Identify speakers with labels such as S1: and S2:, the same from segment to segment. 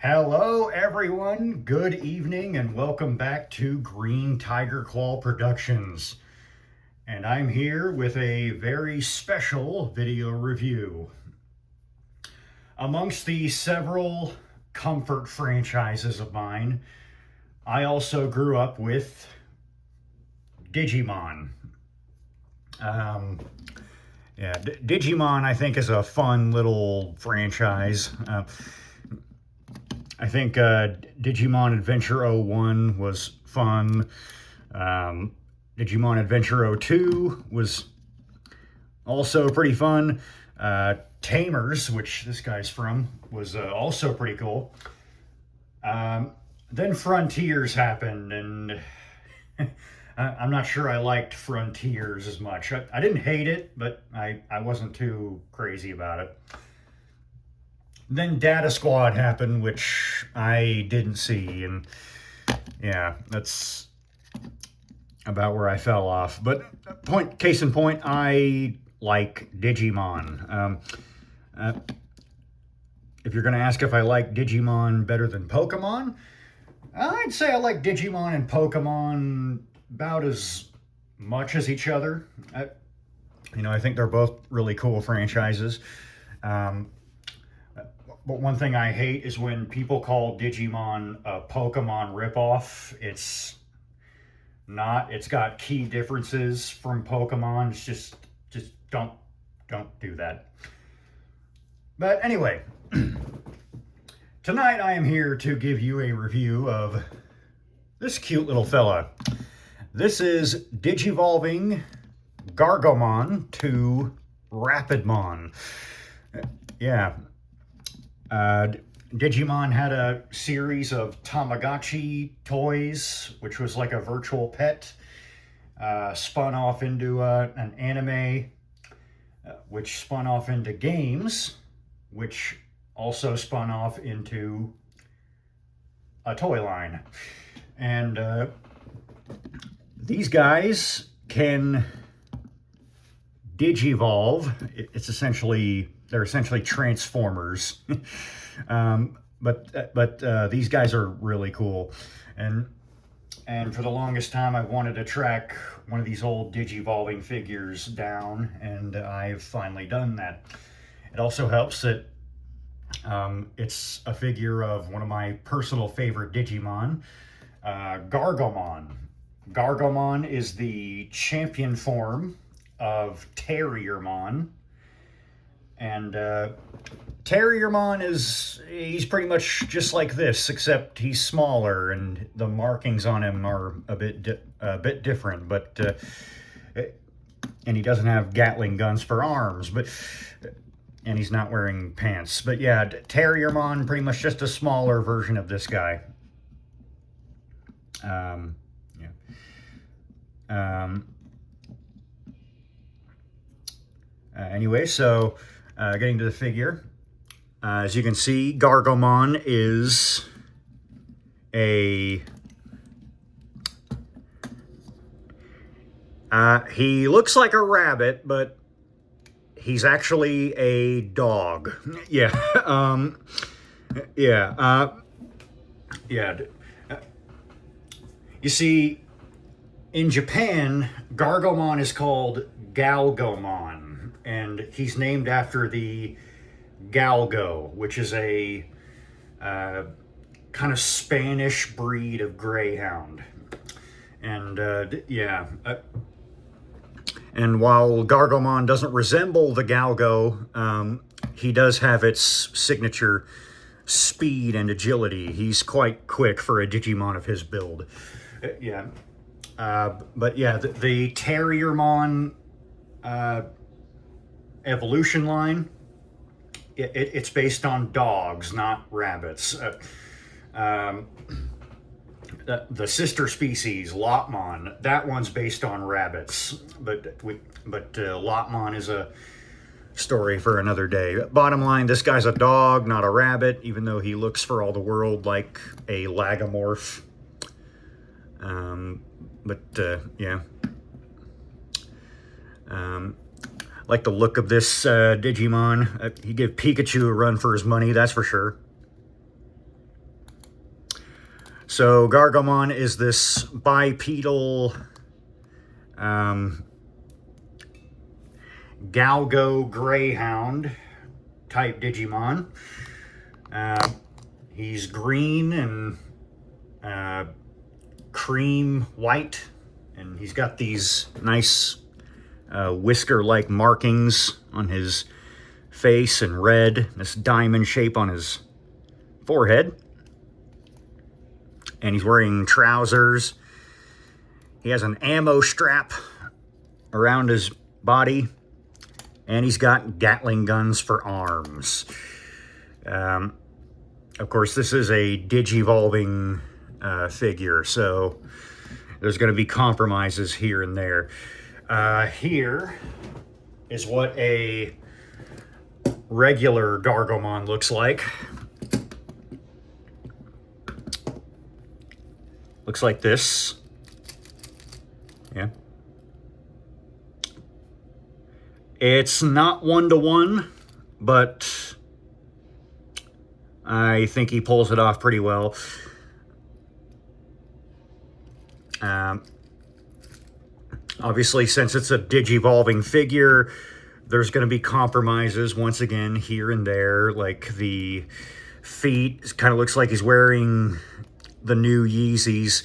S1: Hello, everyone. Good evening, and welcome back to Green Tiger Claw Productions. And I'm here with a very special video review. Amongst the several comfort franchises of mine, I also grew up with Digimon. Digimon, I think, is a fun little franchise. I think Digimon Adventure 01 was fun. Digimon Adventure 02 was also pretty fun. Tamers, which this guy's from, was also pretty cool. Then Frontiers happened, and I'm not sure I liked Frontiers as much. I didn't hate it, but I wasn't too crazy about it. Then Data Squad happened, which I didn't see, and yeah, that's about where I fell off. But case in point, I like Digimon. If you're going to ask if I like Digimon better than Pokemon, I'd say I like Digimon and Pokemon about as much as each other. I think they're both really cool franchises. But one thing I hate is when people call Digimon a Pokemon ripoff. It's not. It's got key differences from Pokemon. It's just don't do that. But anyway, tonight I am here to give you a review of this cute little fella. This is Digivolving Gargomon to Rapidmon. Yeah. Digimon had a series of Tamagotchi toys, which was like a virtual pet, spun off into an anime, which spun off into games, which also spun off into a toy line. And these guys can digivolve. They're essentially transformers. But these guys are really cool. And for the longest time, I wanted to track one of these old Digivolving figures down, and I've finally done that. It also helps that it's a figure of one of my personal favorite Digimon, Gargomon. Gargomon is the champion form of Terriermon. And Terriermon he's pretty much just like this, except he's smaller and the markings on him are a bit different. But and he doesn't have Gatling guns for arms, and he's not wearing pants. But yeah, Terriermon, pretty much just a smaller version of this guy. Anyway, so getting to the figure, as you can see, Gargomon is he looks like a rabbit, but he's actually a dog. Yeah. You see, in Japan, Gargomon is called Galgomon, and he's named after the Galgo, which is a kind of Spanish breed of greyhound. And and while Gargomon doesn't resemble the Galgo, he does have its signature speed and agility. He's quite quick for a Digimon of his build. But yeah, the Terriermon evolution line, it's based on dogs, not rabbits. The sister species, Lopmon, that one's based on rabbits, but Lopmon is a story for another day. Bottom line, this guy's a dog, not a rabbit, even though he looks for all the world like a lagomorph. Like the look of this Digimon. He'd give Pikachu a run for his money, that's for sure. So Gargomon is this bipedal Galgo Greyhound type Digimon. He's green and cream white, and he's got these nice whisker-like markings on his face and red, this diamond shape on his forehead. And he's wearing trousers. He has an ammo strap around his body, and he's got Gatling guns for arms. Of course, this is a Digivolving figure, so there's going to be compromises here and there. Here is what a regular Gargomon looks like. Looks like this. Yeah. It's not one-to-one, but I think he pulls it off pretty well. Obviously, since it's a Digivolving figure, there's going to be compromises once again here and there. Like the feet, kind of looks like he's wearing the new Yeezys.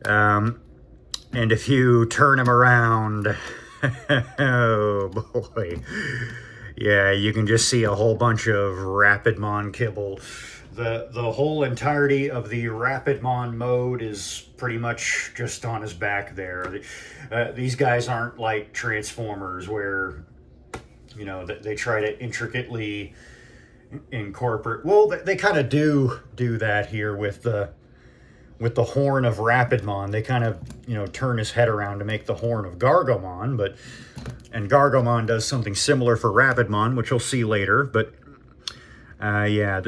S1: And if you turn him around, oh boy. Yeah, you can just see a whole bunch of Rapidmon kibble. The whole entirety of the Rapidmon mode is pretty much just on his back there. These guys aren't like Transformers where, you know, they try to intricately incorporate. Well, they kind of do that here with the horn of Rapidmon. They kind of, you know, turn his head around to make the horn of Gargomon, and Gargomon does something similar for Rapidmon, which we'll see later, but yeah,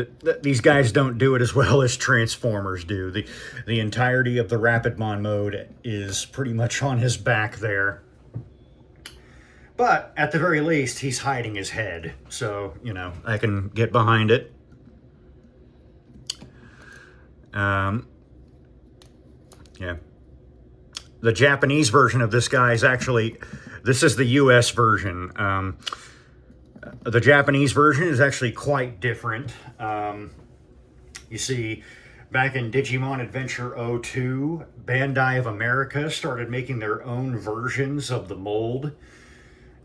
S1: these guys don't do it as well as Transformers do. The entirety of the Rapidmon mode is pretty much on his back there. But at the very least, he's hiding his head, so, you know, I can get behind it. Yeah. The Japanese version of this guy is actually, this is the US version. The Japanese version is actually quite different. You see, back in Digimon Adventure 02, Bandai of America started making their own versions of the mold.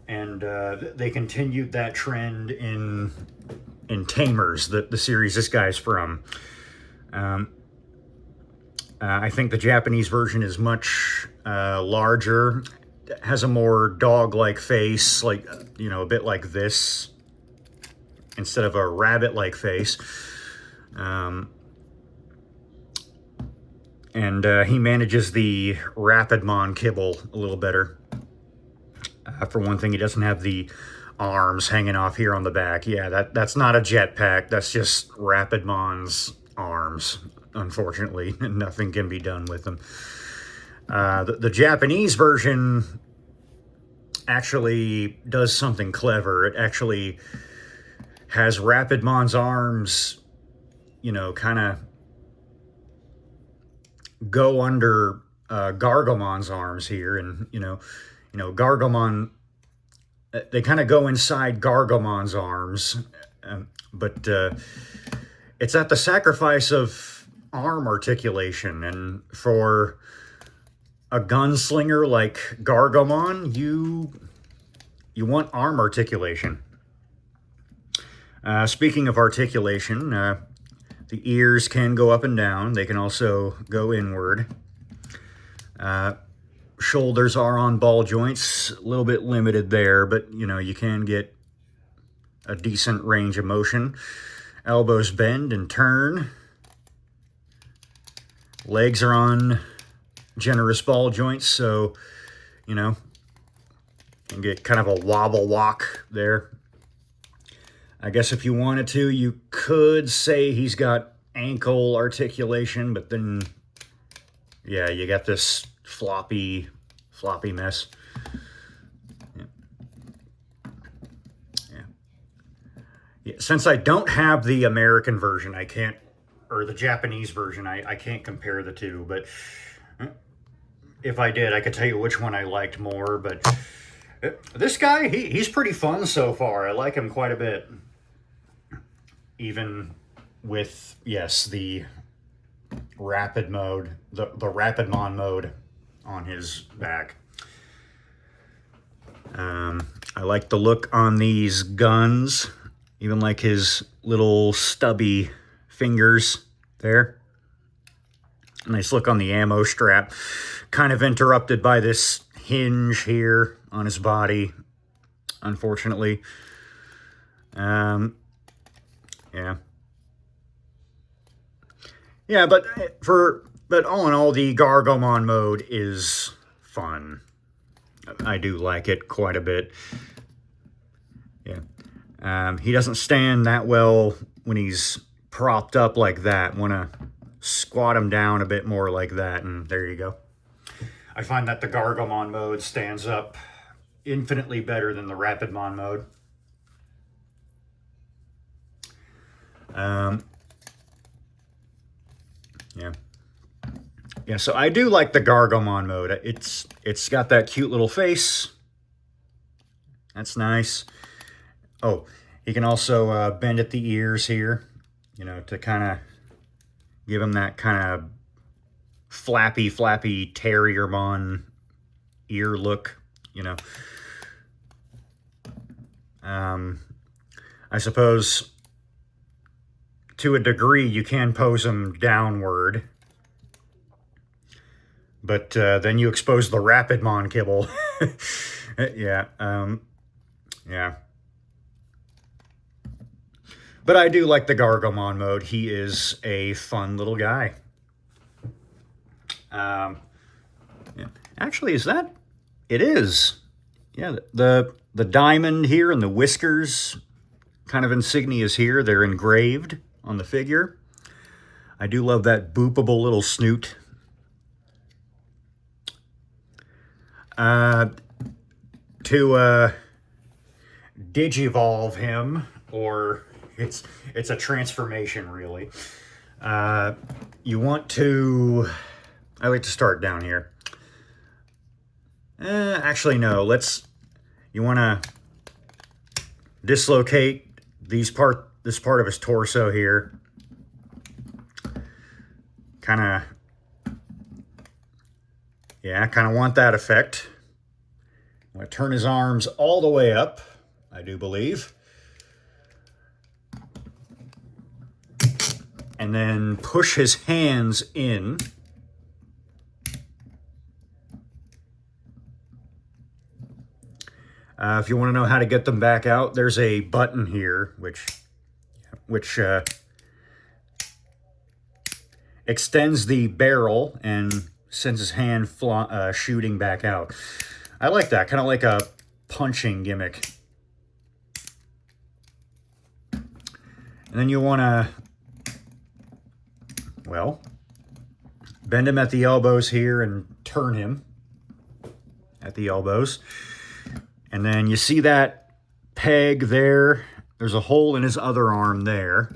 S1: And they continued that trend in Tamers, the series this guy's from. I think the Japanese version is much larger, has a more dog-like face, like, you know, a bit like this, instead of a rabbit-like face. And he manages the Rapidmon kibble a little better. For one thing, he doesn't have the arms hanging off here on the back. Yeah, that's not a jetpack. That's just Rapidmon's arms, unfortunately. Nothing can be done with them. The Japanese version actually does something clever. It actually has Rapidmon's arms, you know, kind of go under Gargomon's arms here, and you know, Gargomon, they kind of go inside Gargomon's arms, but it's at the sacrifice of arm articulation. And for a gunslinger like Gargomon, you want arm articulation. Speaking of articulation, the ears can go up and down. They can also go inward. Shoulders are on ball joints, a little bit limited there, but you know, you can get a decent range of motion. Elbows bend and turn. Legs are on generous ball joints, so, you know, you can get kind of a wobble walk there. I guess if you wanted to, you could say he's got ankle articulation, but then, yeah, you got this floppy mess. Yeah. Since I don't have the American version, I can't or the Japanese version. I can't compare the two, but if I did, I could tell you which one I liked more. But this guy, he's pretty fun so far. I like him quite a bit. Even with, yes, the rapid mode, the Rapidmon mode on his back. I like the look on these guns, even like his little stubby fingers there. Nice look on the ammo strap, kind of interrupted by this hinge here on his body, unfortunately. Yeah. Yeah, but all in all, the Gargomon mode is fun. I do like it quite a bit. Yeah. He doesn't stand that well when he's propped up like that. Want to squat him down a bit more like that, and there you go. I find that the Gargomon mode stands up infinitely better than the Rapidmon mode. Yeah. Yeah, so I do like the Gargomon mode. It's got that cute little face. That's nice. Oh, he can also bend at the ears here, you know, to kind of give him that kind of flappy Terriermon ear look, you know. I suppose to a degree you can pose him downward, but then you expose the Rapidmon kibble. Yeah, yeah. But I do like the Gargomon mode. He is a fun little guy. Yeah. Actually, is that? It is. Yeah, the diamond here and the whiskers kind of insignias here, they're engraved on the figure. I do love that boopable little snoot. To digivolve him, or it's a transformation really. You want to, I like to start down here. Actually no, you want to dislocate this part of his torso here. Kind of want that effect. I'm going to turn his arms all the way up, I do believe. And then push his hands in. If you want to know how to get them back out, there's a button here, which extends the barrel and sends his hand shooting back out. I like that, kind of like a punching gimmick. And then you want to, well, bend him at the elbows here and turn him at the elbows. And then you see that peg there. There's a hole in his other arm there.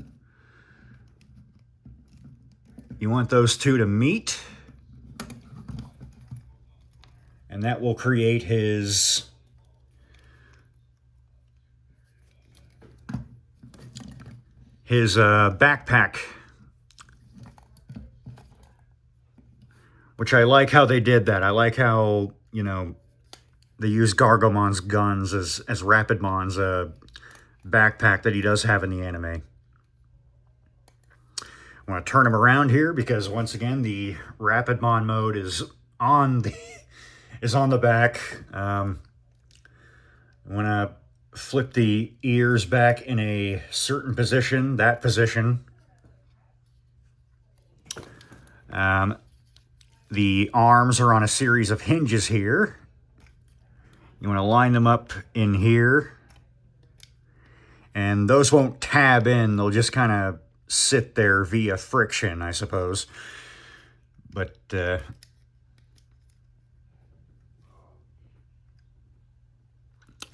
S1: You want those two to meet. And that will create his backpack. Which I like how they did that. I like how, you know, they use Gargomon's guns as Rapidmon's backpack that he does have in the anime. I want to turn him around here because once again the Rapidmon mode is on the back. I want to flip the ears back in a certain position, that position. The arms are on a series of hinges here. You want to line them up in here. And those won't tab in. They'll just kind of sit there via friction, I suppose. But,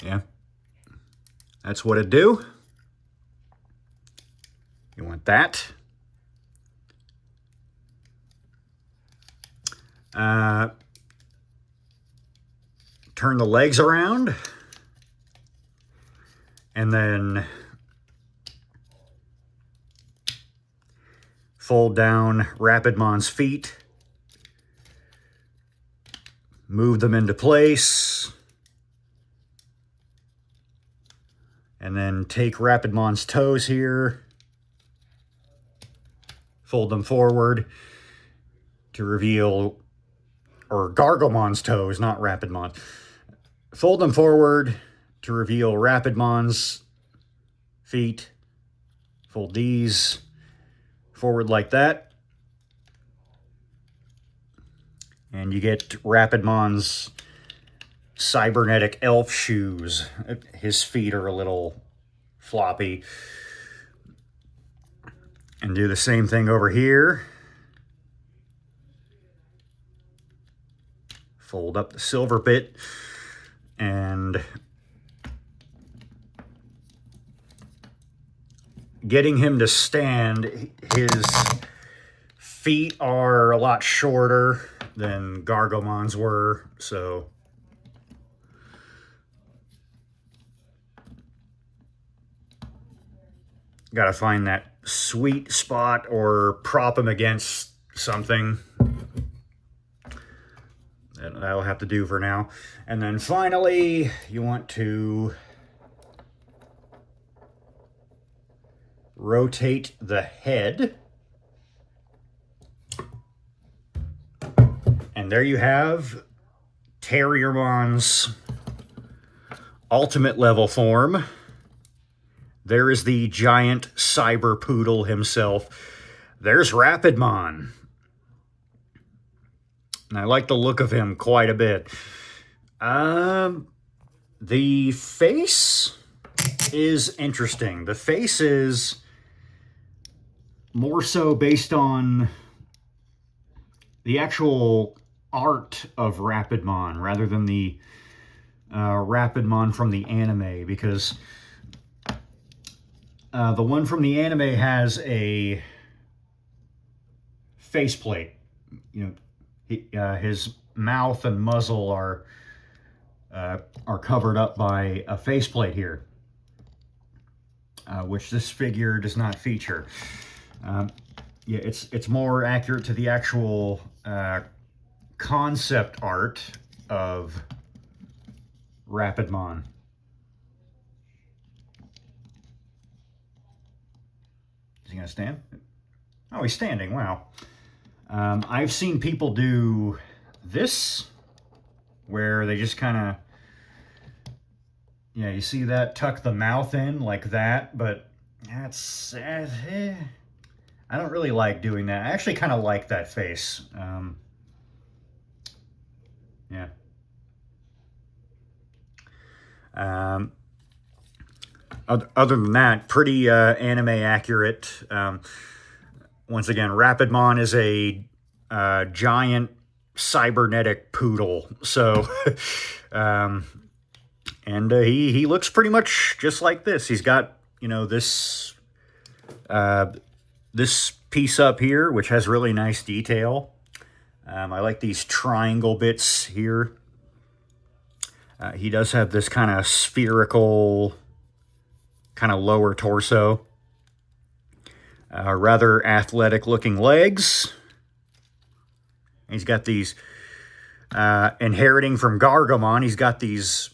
S1: yeah. That's what it do. You want that. Turn the legs around, and then fold down Rapidmon's feet, move them into place, and then take Rapidmon's toes here, fold them forward to reveal, or Gargomon's toes, not Rapidmon. Fold them forward to reveal Rapidmon's feet. Fold these forward like that. And you get Rapidmon's cybernetic elf shoes. His feet are a little floppy. And do the same thing over here. Fold up the silver bit. And getting him to stand, his feet are a lot shorter than Gargomon's were, so gotta find that sweet spot or prop him against something. That'll have to do for now. And then finally, you want to rotate the head. And there you have Terriermon's ultimate level form. There is the giant cyber poodle himself. There's Rapidmon. And I like the look of him quite a bit. The face is interesting. The face is more so based on the actual art of Rapidmon rather than the Rapidmon from the anime, because the one from the anime has a faceplate. You know, his mouth and muzzle are covered up by a faceplate here, which this figure does not feature. Yeah, it's more accurate to the actual concept art of Rapidmon. Is he gonna stand? Oh, he's standing. Wow. I've seen people do this, where they just kind of, yeah, you see that, tuck the mouth in like that, but that's, I don't really like doing that. I actually kind of like that face. Yeah. Other than that, pretty anime accurate. Once again, Rapidmon is a giant cybernetic poodle. So, and he looks pretty much just like this. He's got, you know, this this piece up here, which has really nice detail. I like these triangle bits here. He does have this kind of spherical, kind of lower torso. Rather athletic looking legs. He's got these, inheriting from Gargomon, he's got these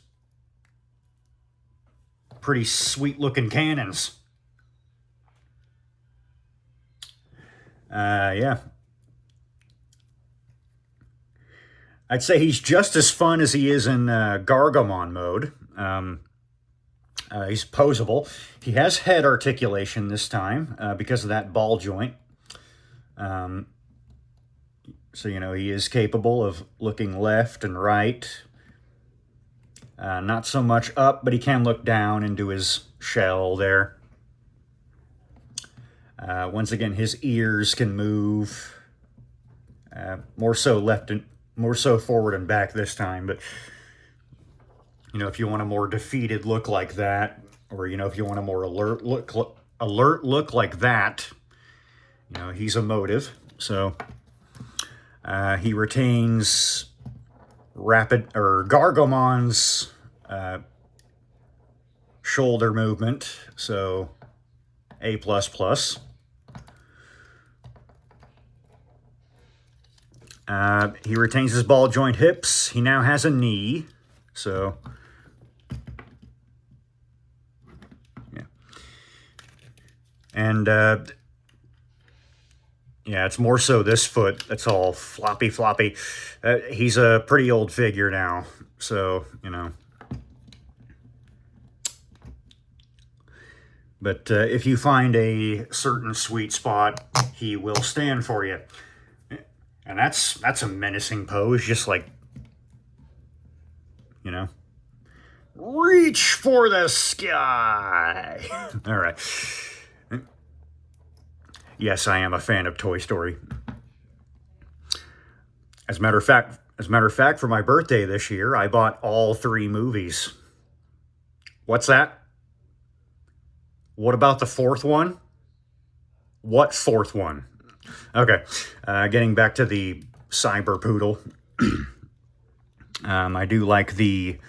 S1: pretty sweet looking cannons. Yeah. I'd say he's just as fun as he is in Gargomon mode. He's posable. He has head articulation this time because of that ball joint. So, you know, he is capable of looking left and right. Not so much up, but he can look down into his shell there. Once again, his ears can move. More so left and more so forward and back this time, but you know, if you want a more defeated look like that, or you know, if you want a more alert look like that, you know, he's emotive. So He retains Gargomon's shoulder movement, so A++. He retains his ball joint hips. He now has a knee, so yeah. And yeah, it's more so this foot that's all floppy. He's a pretty old figure now, so, you know. But if you find a certain sweet spot, he will stand for you. And that's a menacing pose, just like, you know, reach for the sky. All right. Yes, I am a fan of Toy Story. As a matter of fact, for my birthday this year, I bought all 3 movies. What's that? What about the 4th one? What 4th one? Okay, getting back to the Cyber Poodle. I do like the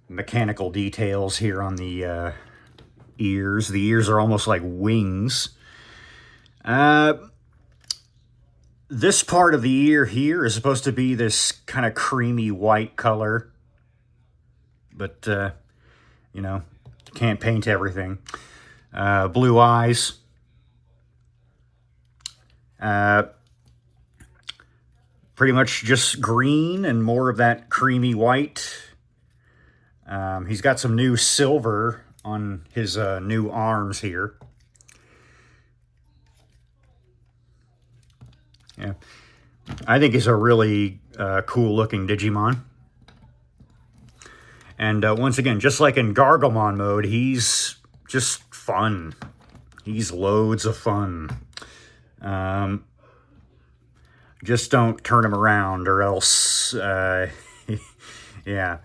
S1: mechanical details here on the ears. The ears are almost like wings. This part of the ear here is supposed to be this kind of creamy white color. But, you know, can't paint everything. Blue eyes. Pretty much just green and more of that creamy white. He's got some new silver on his new arms here. Yeah, I think he's a really cool looking Digimon. And once again, just like in Gargomon mode, he's just fun. He's loads of fun. Just don't turn him around or else, yeah. Yeah.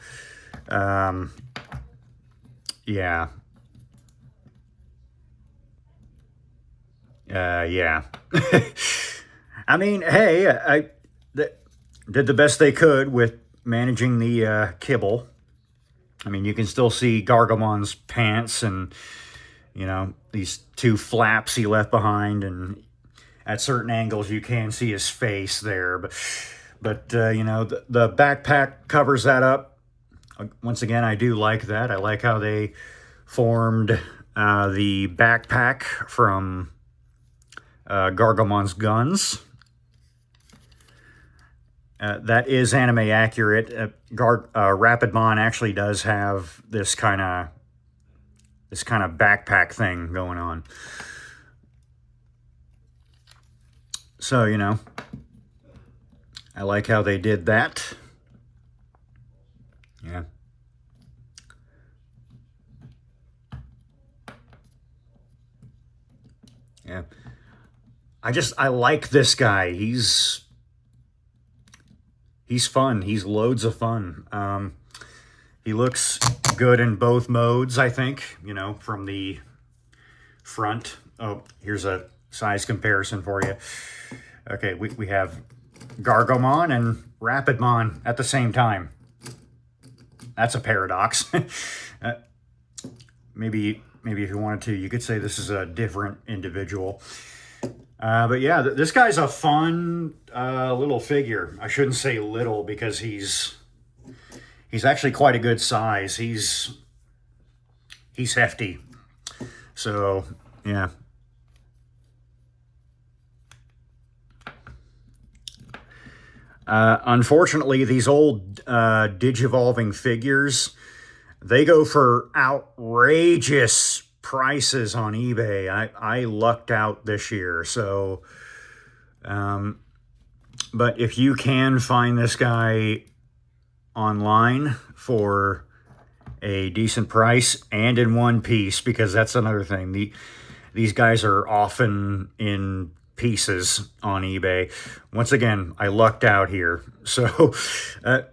S1: Yeah. I mean, hey, I did the best they could with managing the kibble. I mean, you can still see Gargomon's pants and, you know, these 2 flaps he left behind, and at certain angles you can see his face there. But you know, the backpack covers that up. Once again, I do like that. I like how they formed the backpack from Gargomon's guns. That is anime accurate. Rapidmon actually does have this kind of backpack thing going on. So, you know, I like how they did that. Yeah. Yeah. I like this guy. He's fun. He's loads of fun. He looks good in both modes, I think, you know, from the front. Oh, here's a size comparison for you. Okay, we have Gargomon and Rapidmon at the same time. That's a paradox. Maybe if you wanted to, you could say this is a different individual. But yeah, this guy's a fun little figure. I shouldn't say little because he's actually quite a good size. He's hefty. So, yeah. Unfortunately, these old Digivolving figures, they go for outrageous prices on eBay. I lucked out this year, so but if you can find this guy online for a decent price and in one piece, because that's another thing, these guys are often in pieces on eBay. Once again, I lucked out here. So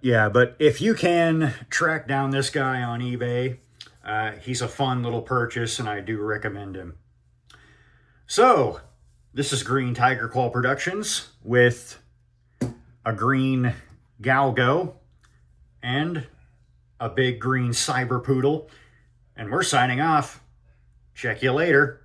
S1: yeah, but if you can track down this guy on eBay, he's a fun little purchase and I do recommend him. So This is Green Tiger Claw Productions with a green Galgo and a big green Cyber Poodle. And we're signing off. Check you later.